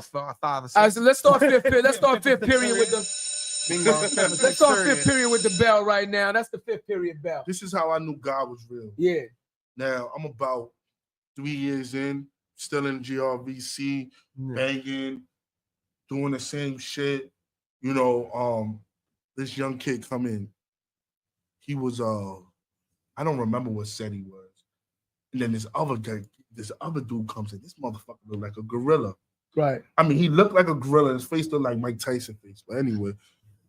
5 or 6. All right, so let's start fifth period. Let's start fifth period with the. Let's start fifth period with the bell right now. That's the fifth period bell. This is how I knew God was real. Yeah. Now I'm about 3 years in, still in GRVC, banging, doing the same shit. You know, this young kid come in. He was I don't remember what set he was. And then this other dude comes in. This motherfucker looked like a gorilla. Right. I mean, he looked like a gorilla. His face looked like Mike Tyson face. But anyway,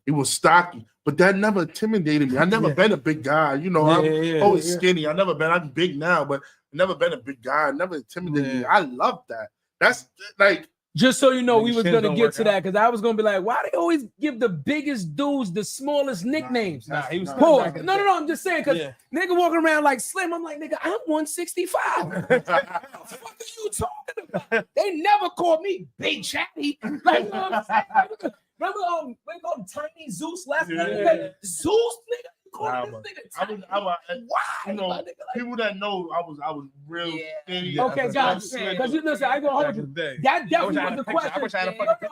he was stocky. But that never intimidated me. I never been a big guy. You know, I'm always skinny. I'm big now, but never been a big guy. Never intimidated me. I love that. That's like. Just so you know, we was gonna get to that because I was gonna be like, why they always give the biggest dues the smallest nicknames? He was No. I'm just saying because nigga walking around like Slim. I'm like, nigga, I'm 165. What the fuck are you talking about? They never called me Big Chatty. Like, you know what I'm saying? Remember, they called him Tiny Zeus last night. Zeus, nigga. Why? You know, people that know I was real skinny. Okay, guys. Because you listen, I go hold you. That definitely was a question. I wish I had a fucking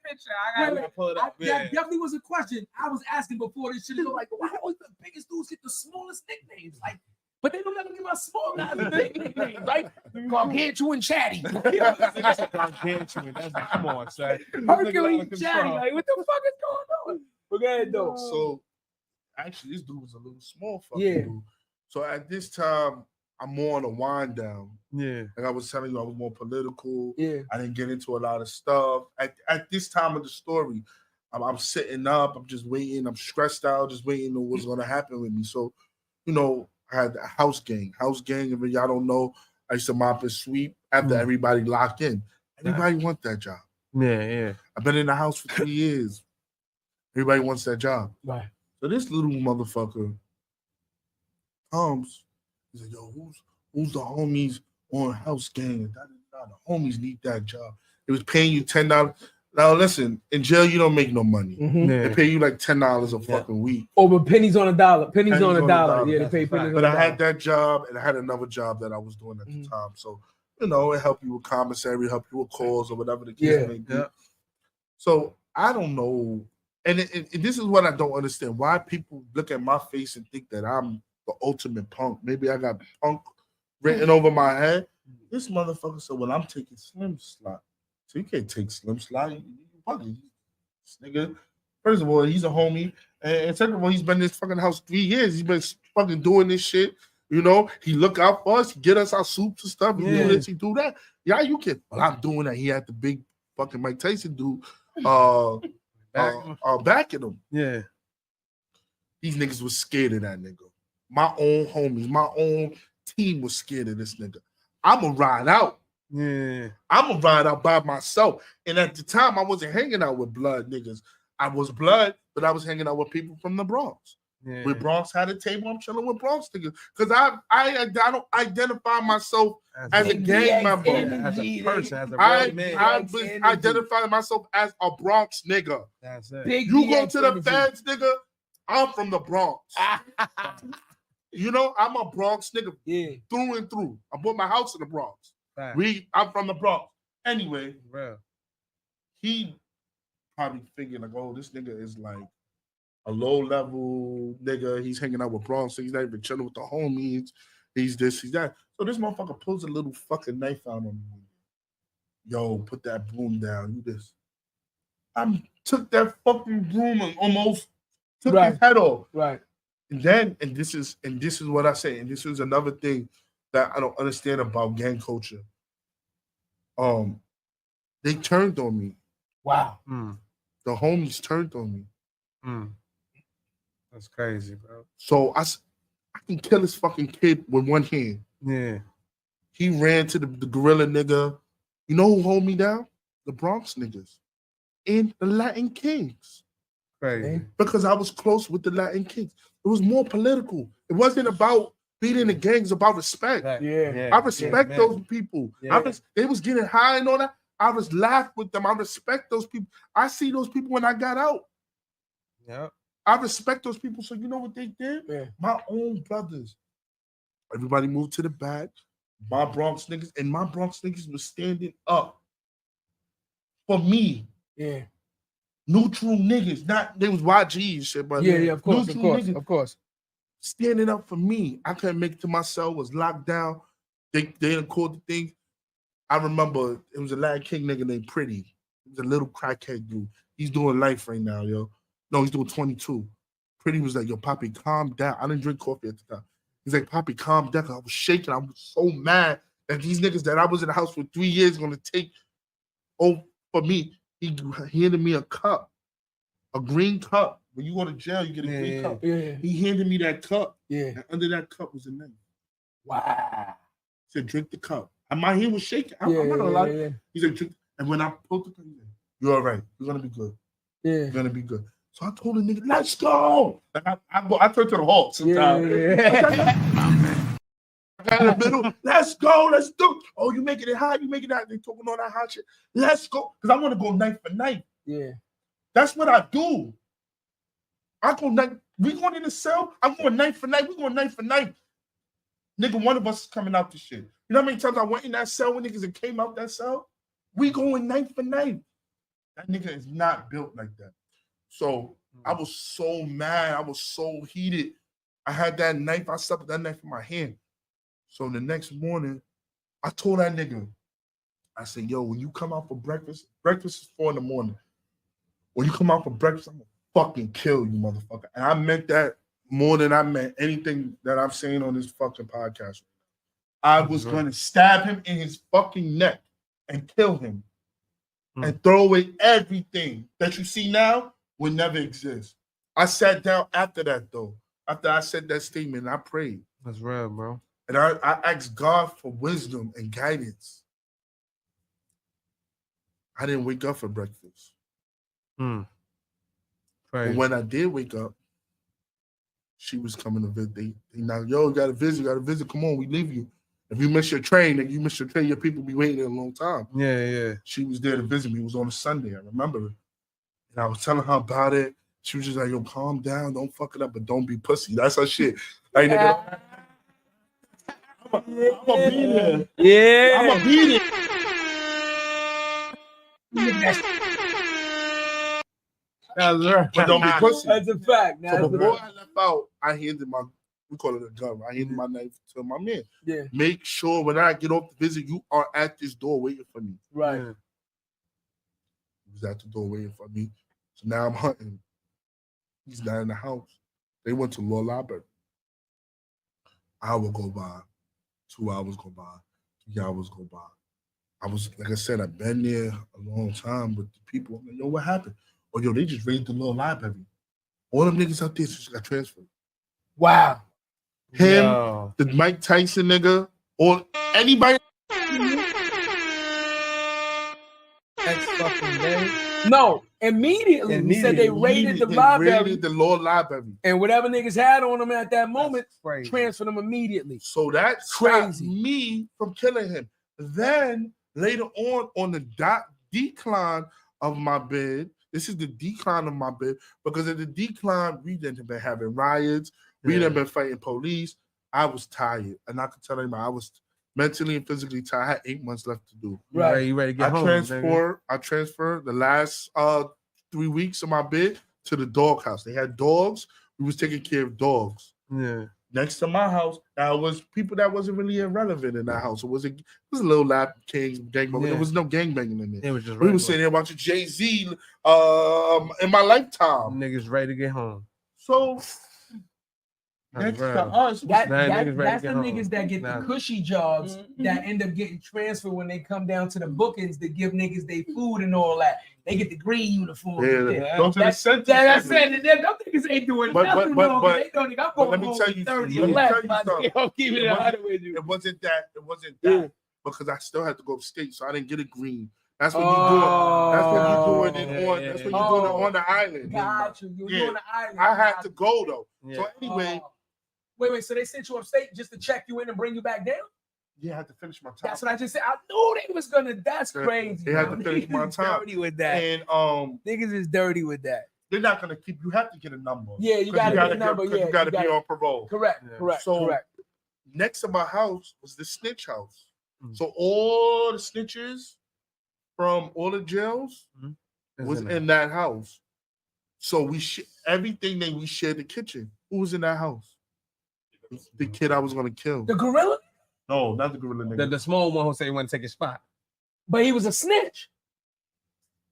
picture. I gotta pull it up. That definitely was a question I was asking before this shit. Go like, why always the biggest dudes get the smallest nicknames? Like, but they don't ever give us small guys the big nicknames, right? Gargantuan and Chatty. Come on, son. Hercules Chatty. Like, what the fuck is going on? But go ahead, though. So, actually, this dude was a little small fucking dude. So at this time, I'm more on a wind down. Yeah. Like I was telling you, I was more political. Yeah. I didn't get into a lot of stuff. At this time of the story, I'm sitting up. I'm just waiting. I'm stressed out, just waiting on what's going to happen with me. So, you know, I had a house gang. House gang, if y'all don't know, I used to mop and sweep after everybody locked in. Everybody want that job. Yeah. I've been in the house for 3 years. Everybody wants that job. Right. So this little motherfucker comes. He's like, yo, who's the homies on house gang? The homies need that job. It was paying you $10. Now listen, in jail you don't make no money. They pay you like $10 a fucking week. Oh, but pennies on a dollar. Pennies on a dollar. Yeah, they pay pennies on a dollar. But I had that job and I had another job that I was doing at the time. So, you know, it helped you with commissary, help you with calls or whatever the case may be. So I don't know. And this is what I don't understand. Why people look at my face and think that I'm the ultimate punk. Maybe I got punk written over my head. This motherfucker said, well, I'm taking Slim slot. So you can't take Slim slot. You fucking this nigga. First of all, he's a homie. And second of all, he's been in this fucking house 3 years. He's been fucking doing this shit. You know, he look out for us. He get us our soups and stuff. He do this, he do that. Yeah, you can. Well, I'm doing that. He had the big fucking Mike Tyson dude. Backing him. Yeah. These niggas was scared of that nigga. My own homies, my own team was scared of this nigga. I'ma ride out. Yeah. I'ma ride out by myself. And at the time, I wasn't hanging out with blood niggas. I was blood, but I was hanging out with people from the Bronx. Yeah. When Bronx had a table, I'm chilling with Bronx niggas. Because I don't identify myself as a gang member. As a person, as a I man. identify myself as a Bronx nigga. That's it. You go to the feds, nigga, I'm from the Bronx. You know, I'm a Bronx nigga through and through. I bought my house in the Bronx. I'm from the Bronx. Anyway, he probably figured like, oh, this nigga is like a low-level nigga. He's hanging out with Bronx. He's not even chilling with the homies. He's this, he's that. So this motherfucker pulls a little fucking knife out on me. Yo, put that broom down. You this. I took that fucking broom and almost took his head off. Right. And this is what I say, and this is another thing that I don't understand about gang culture. They turned on me. Wow. The homies turned on me. That's crazy, bro. So I can kill this fucking kid with one hand. Yeah. He ran to the gorilla nigga. You know who hold me down? The Bronx niggas and the Latin Kings. Crazy. Because I was close with the Latin Kings. It was more political. It wasn't about beating the gangs, about respect. I respect those people. They was getting high and all that. I was laughed with them. I respect those people. I see those people when I got out. Yeah. I respect those people. So you know what they did? My own brothers. Everybody moved to the back. My Bronx niggas was standing up. for me. Yeah. Neutral niggas, not they was YG and shit, but Yeah, of course, niggas of course. standing up for me. I couldn't make it to my cell, was locked down. They didn't call the thing. I remember it was a Latin King nigga named Pretty. He was a little crackhead dude. He's doing life right now, yo. No, he's doing 22. Pretty was like, yo, Poppy, calm down. I didn't drink coffee at the time. He's like, Poppy, calm down. I was shaking. I was so mad that these niggas that I was in the house for 3 years gonna take for me. He handed me a cup, a green cup. When you go to jail, you get a green cup. Yeah. He handed me that cup. Yeah. And under that cup was a name. Wow. He said, drink the cup. And my hand was shaking. I'm not gonna lie. Yeah. He said, drink. And when I pulled the cup, he said, you're all right. You're gonna be good. Yeah. You're gonna be good. So I told the nigga, let's go. Like I turned to the Hawk sometimes. I got in the middle. Let's go. Let's do it. Oh, you making it hot? You making it hot? They talking all that hot shit. Let's go. Because I want to go knife for knife. Yeah. That's what I do. I go knife. We going in the cell. I'm going knife for knife. We going knife for knife. Nigga, one of us is coming out this shit. You know how many times I went in that cell with niggas and came out that cell? We going knife for knife. That nigga is not built like that. So I was so mad. I was so heated. I had that knife. I slept with that knife in my hand. So the next morning, I told that nigga, I said, yo, when you come out for breakfast is 4 a.m. When you come out for breakfast, I'm gonna fucking kill you, motherfucker. And I meant that more than I meant anything that I'm saying on this fucking podcast. I was gonna stab him in his fucking neck and kill him and throw away everything that you see now would never exist. I sat down after that, though. After I said that statement, I prayed. That's real, bro. And I asked God for wisdom and guidance. I didn't wake up for breakfast. Right. But when I did wake up, she was coming to visit. They now, yo, you got to visit. Come on, we leave you. If you miss your train, your people be waiting a long time. Yeah. She was there to visit me. It was on a Sunday. I remember it. And I was telling her about it. She was just like, yo, calm down. Don't fuck it up, but don't be pussy. That's her shit. Like, nigga, I'm gonna be there. Yeah. I'm gonna be there. That's right. But don't be pussy. That's a fact. So before I left out, I handed we call it a gun. I handed my knife to my man. Yeah. Make sure when I get off the visit, you are at this door waiting for me. Right. He was at the door waiting for me. So now I'm hunting. He's not in the house. They went to law library. Hour go by, 2 hours go by, 3 hours go by. I was, like I said, I've been there a long time with the people. I'm like, yo, what happened? Oh, yo, they just raided the little library. All them niggas out there just got transferred. Wow. Him, the Mike Tyson nigga, or anybody. That's fucking day. No, immediately. We said they raided the library. Raided the law library. And whatever niggas had on them at that moment, transferred them immediately. So that's crazy. Me from killing him. Then later on the decline of my bid, this is the decline of my bid, because of the decline, we didn't been having riots, we didn't been fighting police. I was tired. And I could tell you, I was mentally and physically tired. I had 8 months left to do. Right, you ready to get home? I transferred the last 3 weeks of my bid to the dog house. They had dogs. We was taking care of dogs. Yeah. Next to my house, now it was people that wasn't really irrelevant in that house. It was a little lap Kings gang, but there was no gang banging in there. It was just we were sitting there watching Jay-Z in my lifetime. Niggas ready to get home. So next to us, that's the niggas that get the cushy jobs that end up getting transferred when they come down to the bookings to give niggas their food and all that. They get the green uniform. Go to the center. That's it. Them niggas ain't doing nothing wrong. They don't think I'm going let me tell you 30 something. left. It wasn't that. Because I still had to go upstate, so I didn't get a green. That's what you doing. That's what you're doing on the island. Got you. You're on the island. I had to go though. Yeah. So anyway. Wait. So they sent you upstate just to check you in and bring you back down? Yeah, I had to finish my time. That's what I just said. I knew they was gonna. That's crazy. They had to finish my time. Dirty with that. And niggas is dirty with that. They're not gonna keep. You have to get a number. Yeah, you gotta get a number. Yeah, you gotta be on parole. Correct. So correct. Next to my house was the snitch house. So all the snitches from all the jails was in that house. So we everything that we shared the kitchen. Who was in that house? The kid I was gonna kill. The gorilla? No, not the gorilla nigga. The small one who said he want to take his spot. But he was a snitch.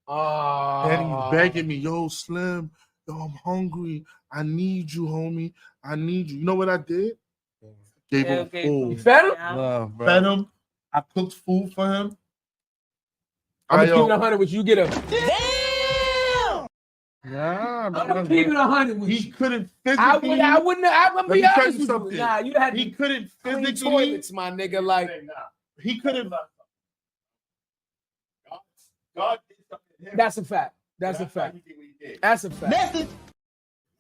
And he's begging me, yo, Slim, yo, I'm hungry. I need you, homie. I need you. You know what I did? Gave him food. You fed him? Love, bro. Fed him. I cooked food for him. I'm gonna keep it 100 with you. Get a Nah, I'm gonna keep it 100 with He you. couldn't physically. I wouldn't be me tell honest you with you. something. Nah, you had He to couldn't clean physically. toilets, my nigga. Like He couldn't. God did something to him. that's a fact. That's a fact. That's a fact.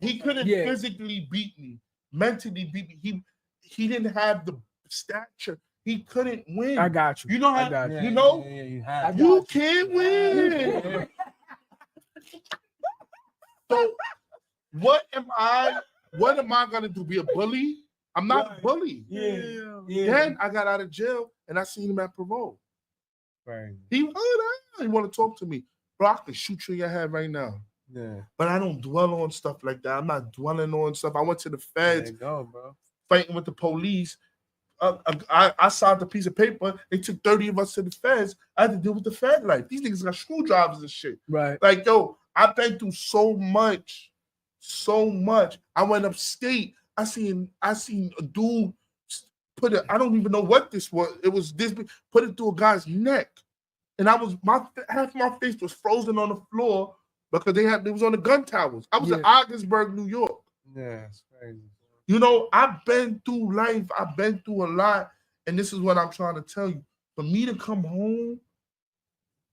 He couldn't physically beat me, mentally beat me. He didn't have the stature. He couldn't win. I got you. You know I how got you. you know you you can't win. So what am I gonna do? Be a bully? I'm not a bully. Yeah. Then I got out of jail and I seen him at parole. Right. He want to talk to me. Bro, I can shoot you in your head right now. Yeah. But I don't dwell on stuff like that. I'm not dwelling on stuff. I went to the feds. There you go, bro. Fighting with the police. I signed a piece of paper. They took 30 of us to the feds. I had to deal with the Fed life. These niggas got screwdrivers and shit. Right. Like, yo, I've been through so much. I went upstate. I seen a dude put it. I don't even know what this was. It was this big, put it through a guy's neck. And half my face was frozen on the floor because it was on the gun towers. I was in Ogdensburg, New York. Yeah, it's crazy. You know, I've been through life. I've been through a lot. And this is what I'm trying to tell you. For me to come home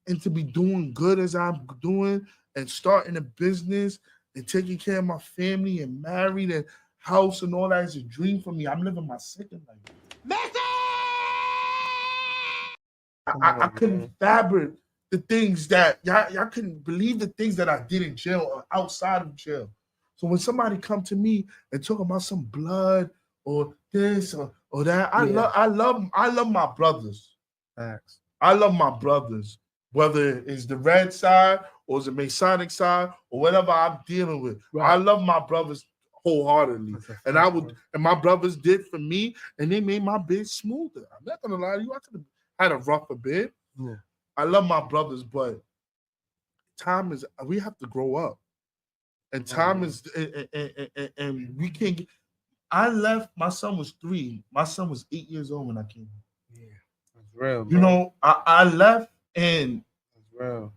and to be doing good as I'm doing and starting a business and taking care of my family and married and house and all that is a dream for me. I'm living my second life. I couldn't fabric the things that y'all couldn't believe the things that I did in jail or outside of jail. So when somebody come to me and talk about some blood or this or that, I love my brothers. Facts. I love my brothers, whether it's the red side or it's the Masonic side or whatever I'm dealing with. Right. I love my brothers wholeheartedly, and my brothers did for me, and they made my bed smoother. I'm not gonna lie to you, I could have had a rougher bed. Yeah. I love my brothers, but we have to grow up. And time is, and we can't get. I left. My son was 3. My son was 8 years old when I came home. Yeah, that's real. Bro. You know, I left, and that's real.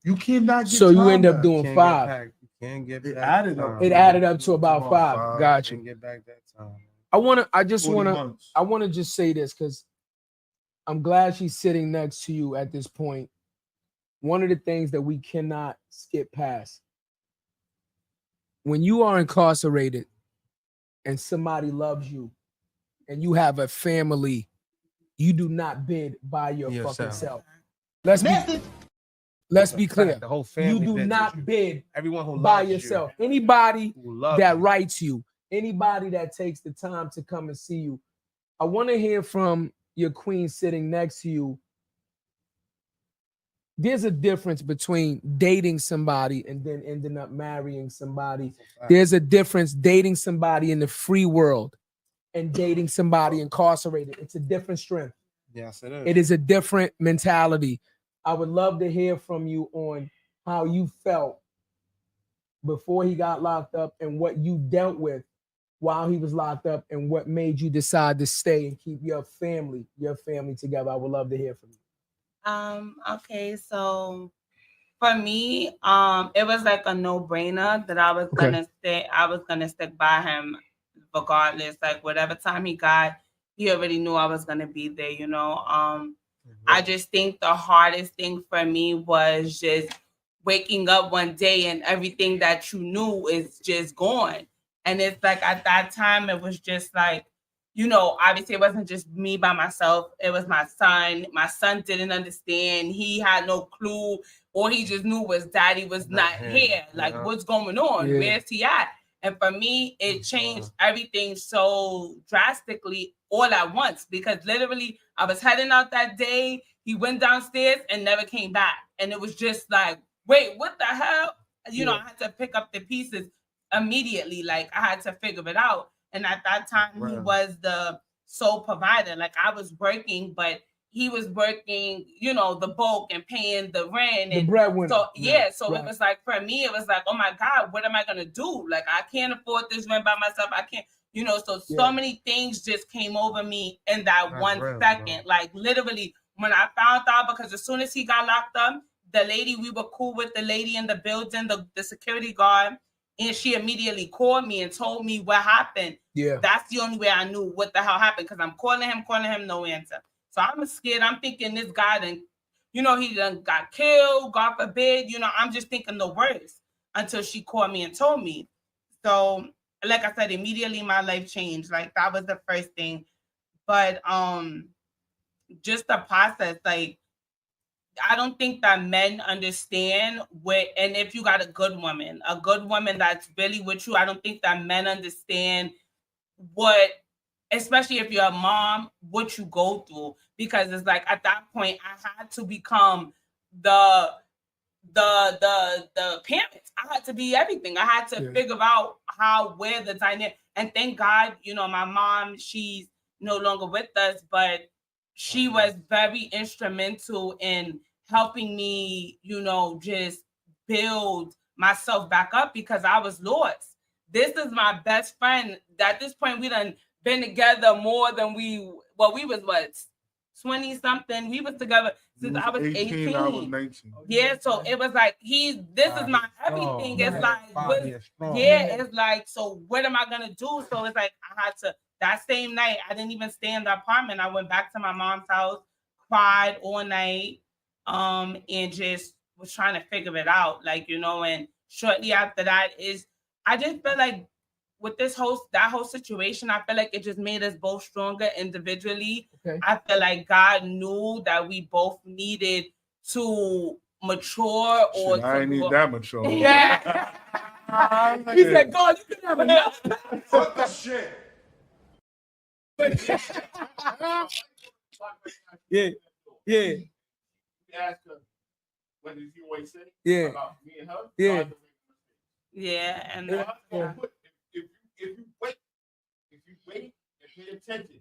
You cannot get. So you end up doing 5. You can't get. It added up. It added up to about 5. Gotcha. Get back that time. I want to just say this because I'm glad she's sitting next to you at this point. One of the things that we cannot skip past. When you are incarcerated and somebody loves you and you have a family, you do not bid by your fucking self. Let's be clear. The whole family. You do not bid everyone who by yourself. Anybody that writes you, anybody that takes the time to come and see you. I want to hear from your queen sitting next to you. There's a difference between dating somebody and then ending up marrying somebody. There's a difference dating somebody in the free world and dating somebody incarcerated. It's a different strength. Yes, it is. It is a different mentality. I would love to hear from you on how you felt before he got locked up and what you dealt with while he was locked up and what made you decide to stay and keep your family together. I would love to hear from you. Okay, so for me, it was like a no-brainer that I was gonna stick by him regardless. Like whatever time he got, he already knew I was gonna be there, you know. I just think the hardest thing for me was just waking up one day and everything that you knew is just gone. And it's like at that time, it was just like, you know, obviously it wasn't just me by myself. It was my son. My son didn't understand. He had no clue. All he just knew was daddy was not here. Like, what's going on? Yeah. Where's he at? And for me, it changed everything so drastically all at once because literally I was heading out that day. He went downstairs and never came back. And it was just like, wait, what the hell? You know, I had to pick up the pieces immediately. Like I had to figure it out. And at that time, he was the sole provider. Like I was working, but he was working, you know, the bulk and paying the rent. The And breadwinner. so, it was like, for me, it was like, oh my God, what am I going to do? Like, I can't afford this rent by myself. I can't, you know, so many things just came over me in that That's 1 real, second. bro. Like literally when I found out, because as soon as he got locked up, the lady, we were cool with the lady in the building, the security guard, and she immediately called me and told me what happened. Yeah. That's the only way I knew what the hell happened, because I'm calling him, no answer. So I'm scared. I'm thinking this guy done, you know, he done got killed, God forbid. You know, I'm just thinking the worst until she called me and told me. So, like I said, immediately my life changed. Like that was the first thing. But just the process, like I don't think that men understand what, and if you got a good woman that's really with you, I don't think that men understand what, especially if you're a mom, what you go through. Because it's like at that point I had to become the parents. I had to be everything. I had to figure out where the dynamic, and thank God, you know, my mom, she's no longer with us, but she was very instrumental in helping me, you know, just build myself back up, because I was lost. This is my best friend. At this point, we done been together more than we was what, 20 something. We was together since I was 18. I was 19. Yeah, so it was like this is my everything. It's like it's like, so what am I gonna do? So it's like I had to, that same night, I didn't even stay in the apartment. I went back to my mom's house, cried all night, and just was trying to figure it out. Like, you know, and shortly after that I just felt like with that whole situation, I feel like it just made us both stronger individually. Okay. I feel like God knew that we both needed to mature or I ain't need that mature. Yeah. He said, God, you can have enough. Fuck the shit. Yeah. Ask her, what did you always say? Yeah. About me and her? Yeah. yeah, and God's gonna put, if you wait and pay attention,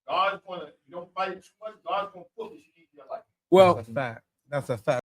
God's gonna, you don't fight too much, God's gonna put what you need in your life. Well, That's a fact. That's a fact.